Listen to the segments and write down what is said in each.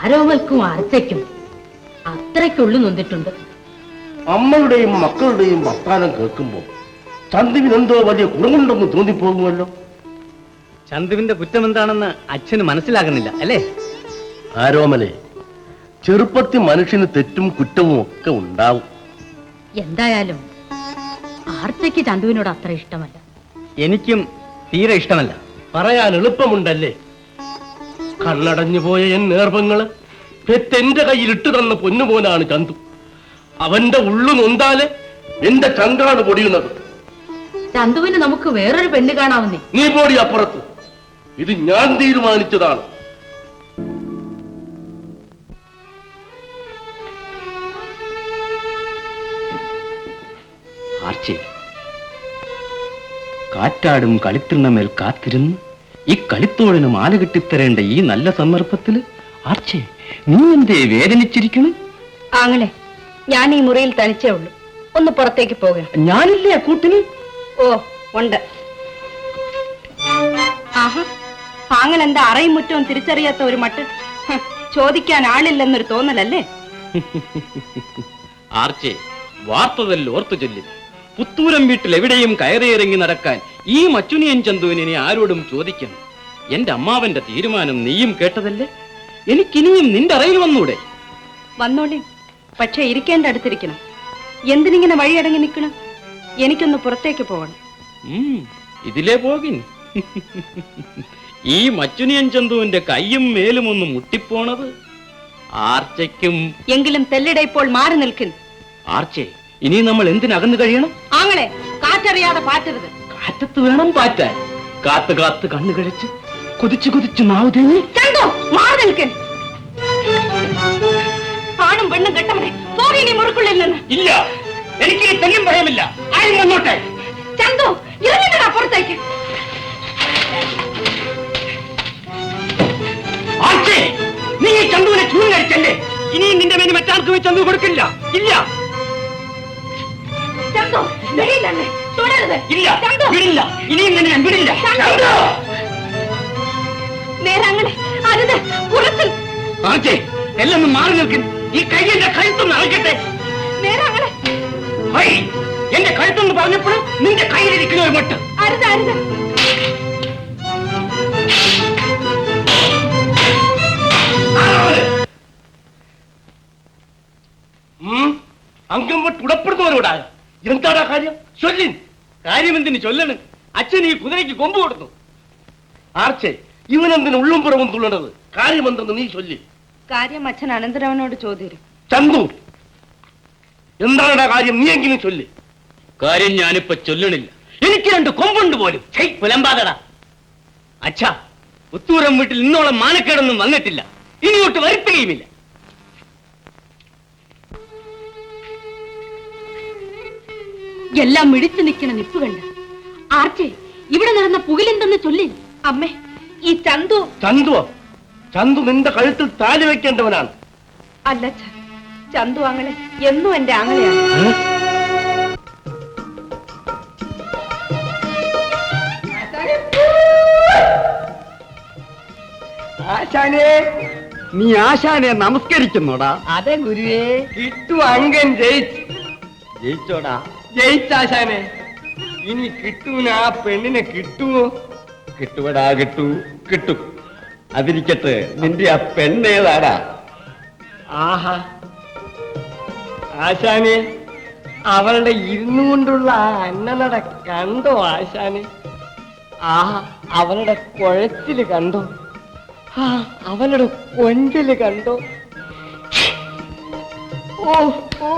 ആരോമൽക്കും ആർച്ചയ്ക്കും അത്രയ്ക്കുള്ളു നൊന്നിട്ടുണ്ട്. അമ്മയുടെയും മക്കളുടെയും വർത്താനം കേൾക്കുമ്പോൾ ചന്തുവിനെന്തോ വലിയ ഗുണമുണ്ടെന്ന് തോന്നിപ്പോകുമല്ലോ. ചന്തുവിന്റെ കുറ്റം എന്താണെന്ന് അച്ഛന് മനസ്സിലാകുന്നില്ല അല്ലേ? ആരോമലെ, ചെറുപ്പത്തിൽ മനുഷ്യന് തെറ്റും കുറ്റവും ഒക്കെ ഉണ്ടാവും. എന്തായാലും ആർച്ചയ്ക്ക് ചന്തുവിനോട് അത്ര ഇഷ്ടമല്ല. എനിക്കും തീരെ ഇഷ്ടമല്ല. പറയാൻ എളുപ്പമുണ്ടല്ലേ. കണ്ണടഞ്ഞു പോയ എൻ നേർവങ്ങള് പെത്തെന്റെ കയ്യിൽ ഇട്ടു തന്ന പൊന്നുപോനാണ് ചന്തു. അവന്റെ ഉള്ളു നൊന്താല് എന്റെ ചങ്കാണ് പൊടിയുന്നത്. ചന്തുവിന് നമുക്ക് വേറൊരു പെണ്ണ് കാണാവുന്നേ. നീ പോടി അപ്പുറത്ത്. ഇത് ഞാൻ തീരുമാനിച്ചതാണ്. ആർച്ചേ, കാറ്റാടും കളിത്തിണ്ണമേൽ കാത്തിരുന്ന് ഈ കളിത്തോടിന് മാല കെട്ടിത്തരേണ്ട ഈ നല്ല സന്ദർഭത്തില് ആർച്ചേ, നീ എന്തേ വേദനിച്ചിരിക്കണം? ആങ്ങളെ, ഞാൻ ഈ മുറിയിൽ തനിച്ചേ ഉള്ളൂ. ഒന്ന് പുറത്തേക്ക് പോക. ഞാനില്ലേ കൂട്ടിന്? ഓ ഉണ്ട്. ആഹാ, ആങ്ങൾ എന്താ അറയും മുറ്റവും തിരിച്ചറിയാത്ത ഒരു മട്ട്? ചോദിക്കാൻ ആളില്ലെന്നൊരു തോന്നലല്ലേ? ആർച്ചേ, വാർത്തതല്ല ഓർത്തു ചൊല്ലി. പുത്തൂരം വീട്ടിൽ എവിടെയും കയറിയിറങ്ങി നടക്കാൻ ഈ മച്ചുനിയൻ ചന്തുവിനെ ആരോടും ചോദിക്കണം. എന്റെ അമ്മാവന്റെ തീരുമാനം നീയും കേട്ടതല്ലേ? എനിക്കിനിയും നിന്റെ അറയിൽ വന്നൂടെ? വന്നോളി, പക്ഷെ ഇരിക്കേണ്ട അടുത്തിരിക്കണം. എന്തിനിങ്ങനെ വഴിയടങ്ങി നിൽക്കണം? എനിക്കൊന്ന് പുറത്തേക്ക് പോകണം. ഇതിലേ പോകിൻ. ഈ മച്ചുനിയൻ ചന്തുവിന്റെ കയ്യും മേലും ഒന്ന് മുട്ടിപ്പോണത് ആർച്ചയ്ക്കും. എങ്കിലും തെല്ലിട ഇപ്പോൾ മാറി നിൽക്കുന്നു. ആർച്ചേ, ഇനി നമ്മൾ എന്തിനകന്നു കഴിയണം? ആങ്ങളെ, കാറ്ററിയാതെ പാറ്റരുത്. കാറ്റത്ത് വേണം പാറ്റാൻ. കാത്ത് കാത്ത് കണ്ണു കഴിച്ച് കുതിച്ചു കുതിച്ചു നാവ് തേങ്ങി. മാറി നിൽക്കൻ. ആണും പെണ്ണും കെട്ടവനെ പോകി മുറുക്കുള്ളിൽ നിന്ന്. ഇല്ല, എനിക്ക് തെല്ലും ഭയമില്ല. ആരും വന്നോട്ടെ. ചന്തു, ഇറങ്ങിട്ടാ പുറത്തേക്ക്. ആർച്ചേ, നീ ഈ ചന്തുവിനെ ചൂട് കഴിച്ചല്ലേ? ഇനിയും നിന്റെ മേന് മറ്റാർക്കും ഈ ചന്തു കൊടുക്കില്ല. ഇല്ല ചന്തു, വെളിയിലല്ലേ, തുടരുത്. ഇല്ല, വിടില്ല. ഇനിയും നിന്നെ ഞാൻ വിടില്ല. നേരങ്ങനെ അരുത്, പുറത്തിൽ. ആർച്ചേ, എല്ലാം മാറി നിൽക്കും. ഈ കൈയ്യന്റെ കഴുത്തൊന്ന് അളക്കട്ടെ. നേരങ്ങനെ എന്റെ കഴുത്തൊന്ന് പറഞ്ഞപ്പോഴും നിന്റെ കയ്യിലിരിക്കുന്ന ഒരു മട്ട്. അരുത്, അരുത്. അംഗം വിട്ട് ഉടപ്പെടുന്നവരോടാ എന്താടാ കാര്യം? ചൊല്ലിൻ. കാര്യം എന്തിന് ചൊല്ലണ്? അച്ഛൻ ഈ കുതിരയ്ക്ക് കൊമ്പ് കൊടുത്തു. ആർച്ചേ, ഇവനെന്തിന് ഉള്ളും പുറവും തുള്ളണത്? കാര്യമെന്തെന്ന് നീ ചൊല്ലി. കാര്യം അച്ഛൻ അനന്തരവനോട് ചോദ്യം. ചന്തു, എന്താണടാ കാര്യം? നീ എങ്കിലും ചൊല്ലി. കാര്യം ഞാനിപ്പോ ചൊല്ലണില്ല. എനിക്ക് രണ്ട് കൊമ്പുണ്ട് പോലും. പുലമ്പാതടാ. അച്ഛാ, പുത്തൂരം വീട്ടിൽ ഇന്നോളം മാനക്കേടൊന്നും വന്നിട്ടില്ല. ഇനിയോട്ട് വരുത്തുകയുമില്ല. എല്ലാം മിടിച്ചു നിൽക്കണ നിപ്പ് കണ്ട. ആർച്ചേ, ഇവിടെ നടന്ന പുകിലെന്തെന്ന് ചൊല്ലി. അമ്മേ, ഈ ചന്തു. ചന്തുവോ? ചന്തു നിന്റെ കഴുത്തിൽ താലി വെക്കേണ്ടവനാണ്. അല്ല, ചന്തു ആങ്ങളെ എന്നും എന്റെ ആങ്ങളെയാണ്. ആശാനെ, നീ ആശാനെ നമസ്കരിക്കുന്നോടാ? അതെ ഗുരുവേ. കിട്ടു അങ്കൻ ജയിച്ചോടാ? ജയിച്ചാശാനെ. ഇനി കിട്ടൂന ആ പെണ്ണിനെ കിട്ടുമോ? കിട്ടുവടാ, കിട്ടും. അതിരിക്കട്ടെ, നിന്റെ ആ പെണ്ണേതാടാ? ആഹാ ആശാനെ, അവളുടെ ഇരുന്നുകൊണ്ടുള്ള ആ അന്നനട കണ്ടോ ആശാനെ? ആഹാ, അവളുടെ കുഴച്ചില് കണ്ടോ? ആ, അവളുടെ കൊഞ്ചല് കണ്ടോ? ഓ ഓ,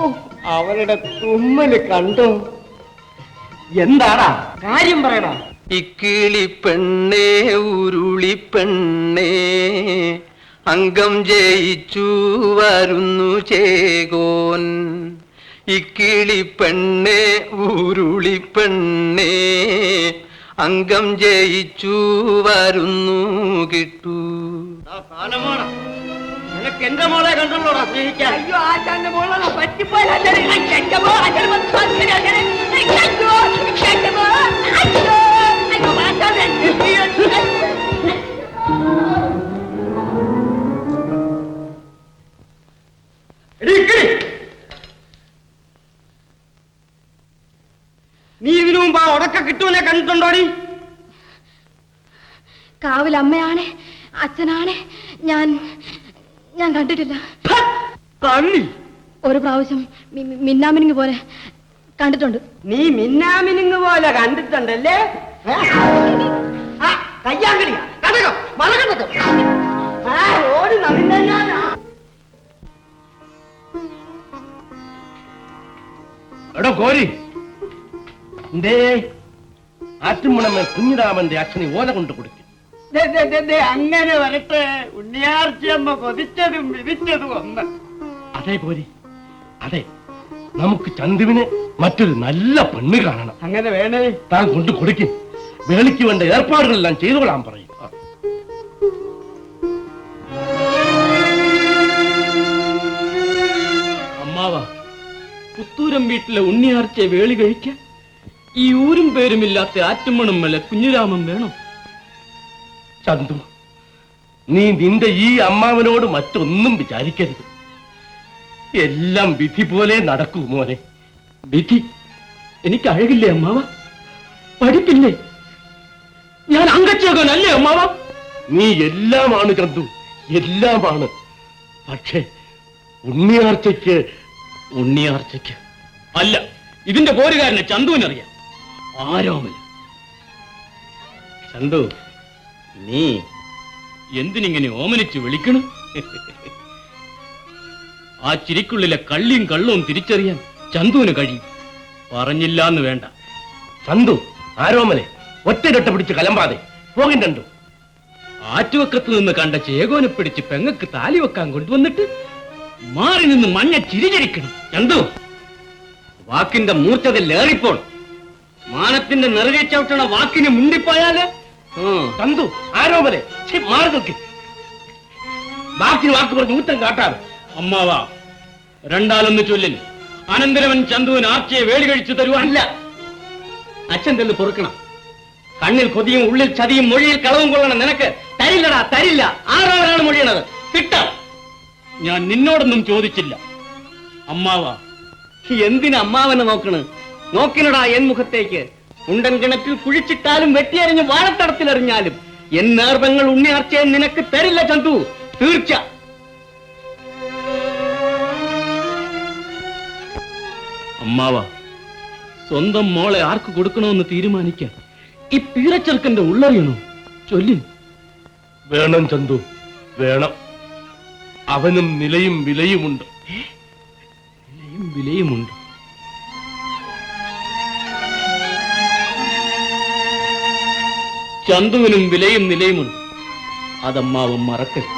അവളുടെ തുമ്മല് കണ്ടോ? എന്താടാ കാര്യം പറയണോ? ഇക്കിളി പെണ്ണേ, ഉരുളി പെണ്ണേ, അംഗം ജയിച്ചു വരുന്നു ചേകോൻ. ഇക്കിളി പെണ്ണേ, ഉരുളി പെണ്ണേ, അംഗം ജയിച്ചു വരുന്നു കിട്ടു. നിനക്ക് എന്റെ മോളെ കണ്ടുള്ളൂടാ സ്നേഹിക്കാൻ. അയ്യോ ആശാന്റെ മോളാണ് പറ്റിപ്പോയി. നീ ഇതിനു മുമ്പ് ആ ഉടക്ക കിട്ടുവിനെ കണ്ടിട്ടുണ്ടോടി? കാവിൽ അമ്മയാണ്, അച്ഛനാണ്, ഞാൻ കണ്ടിട്ടില്ല. കള്ളി, ഒരു പ്രാവശ്യം മിന്നാമിനിങ് പോലെ കണ്ടിട്ടുണ്ട്. നീ മിന്നാമിനുങ്ങ് പോലെ കണ്ടിട്ടുണ്ടല്ലേ? കയ്യാങ്കളിയാ, കടകം, വളകടകം. ഓടി നദിന്റെ ഞാനാ. എടോ കോരി, എന്തേ ആറ്റുമുണമേ കുഞ്ഞിരാമന്റെ അച്ഛനെ ഓല കൊണ്ട് കൊടുത്തു. അങ്ങനെ വരട്ടെ. ഉണ്ണിയാർച്ചയമ്മ കൊതിച്ചതും വിധിച്ചതും ഒന്ന്. അതെ കോരി, അതെ, നമുക്ക് ചന്തുവിന് മറ്റൊരു നല്ല പെണ്ണ് കാണണം. അങ്ങനെ വേണേ. താൻ കൊണ്ടു കൊടുക്കും. വേളിക്ക് വേണ്ട ഏർപ്പാടുകളെല്ലാം ചെയ്തുകൊള്ളാൻ പറയും. അമ്മാവ, പുത്തൂരം വീട്ടിലെ ഉണ്ണിയാർച്ചയെ വേളി കഴിക്കാൻ ഈ ഊരും പേരുമില്ലാത്ത ആറ്റുമണം മേലെ കുഞ്ഞിരാമൻ വേണം. ചന്തു, നീ നിന്റെ ഈ അമ്മാവനോട് മറ്റൊന്നും വിചാരിക്കരുത്. എല്ലാം വിധി പോലെ നടക്കൂ മോനെ. വിധി? എനിക്ക് അഴകില്ലേ അമ്മാവ? പഠിപ്പില്ലേ? ഞാൻ അംഗച്ചേകനല്ലേ അമ്മാവ? നീ എല്ലാമാണ് ചന്തു, എല്ലാമാണ്. പക്ഷേ ഉണ്ണിയാർച്ചയ്ക്ക് അല്ല, ഇതിന്റെ പോരുകാരനെ ചന്തുവിനറിയാം. ആരോമൽ. ചന്തു, നീ എന്തിനിങ്ങനെ ഓമനിച്ച് വിളിക്കണം? ആ ചിരിക്കുള്ളിലെ കള്ളിയും കള്ളവും തിരിച്ചറിയാൻ ചന്തുവിന് കഴിയും. പറഞ്ഞില്ലാന്ന് വേണ്ട. ചന്തു, ആരോമലെ ഒറ്റരൊട്ട പിടിച്ച് കലമ്പാതെ പോകിണ്ടു. ആറ്റുവക്കത്ത് നിന്ന് കണ്ട ചേകോനെ പിടിച്ച് പെങ്ങക്ക് താലി വെക്കാൻ കൊണ്ടുവന്നിട്ട് മാറി നിന്ന് മഞ്ഞ ചിരിചരിക്കണം. ചന്തു, വാക്കിന്റെ മൂർച്ചതിലേറിപ്പോൾ മാനത്തിന്റെ നിറകെ ചവിട്ടണ വാക്കിന് മുണ്ടിപ്പോയാല് ചന്തു, ആരോമലെ മാറി നിൽക്ക്. ബാക്കിന് വാക്ക് പറഞ്ഞ് ഊറ്റം കാട്ടാറ്. അമ്മാവാ, രണ്ടാലൊന്ന് ചൊല്ലിന് അനന്തരവൻ ചന്തുവിന് ആർച്ചയെ വേളി കഴിച്ചു തരുവാനില്ല. അച്ഛൻ തന്നെ പൊറുക്കണം. കണ്ണിൽ കൊതിയും ഉള്ളിൽ ചതിയും മൊഴിയിൽ കളവും കൊള്ളണം. നിനക്ക് തരില്ലടാ, തരില്ല. ആരാണ് മൊഴിയണത്? തിട്ട. ഞാൻ നിന്നോടൊന്നും ചോദിച്ചില്ല. അമ്മാവാ, എന്തിന് അമ്മാവനെ നോക്കണ്? നോക്കിനടാ എൻ മുഖത്തേക്ക്. ഉണ്ടൻ കിണറ്റിൽ കുഴിച്ചിട്ടാലും വെട്ടിയറിഞ്ഞ് വാഴത്തടത്തിലെറിഞ്ഞാലും എൻ നേർവങ്ങൾ ഉണ്ണിയാർച്ചയെ നിനക്ക് തരില്ല ചന്തു, തീർച്ച. അമ്മാവ, സ്വന്തം മോളെ ആർക്ക് കൊടുക്കണമെന്ന് തീരുമാനിക്കാൻ ഈ പീരച്ചെറുക്കന്റെ ഉള്ളറിയണോ? ചൊല്ലി. വേണം ചന്തു, വേണം. അവനും നിലയും വിലയുമുണ്ട്. നിലയും വിലയുമുണ്ട്. ചന്തുവിനും വിലയും നിലയുമുണ്ട്. അതമ്മാവൻ മറക്കരുത്.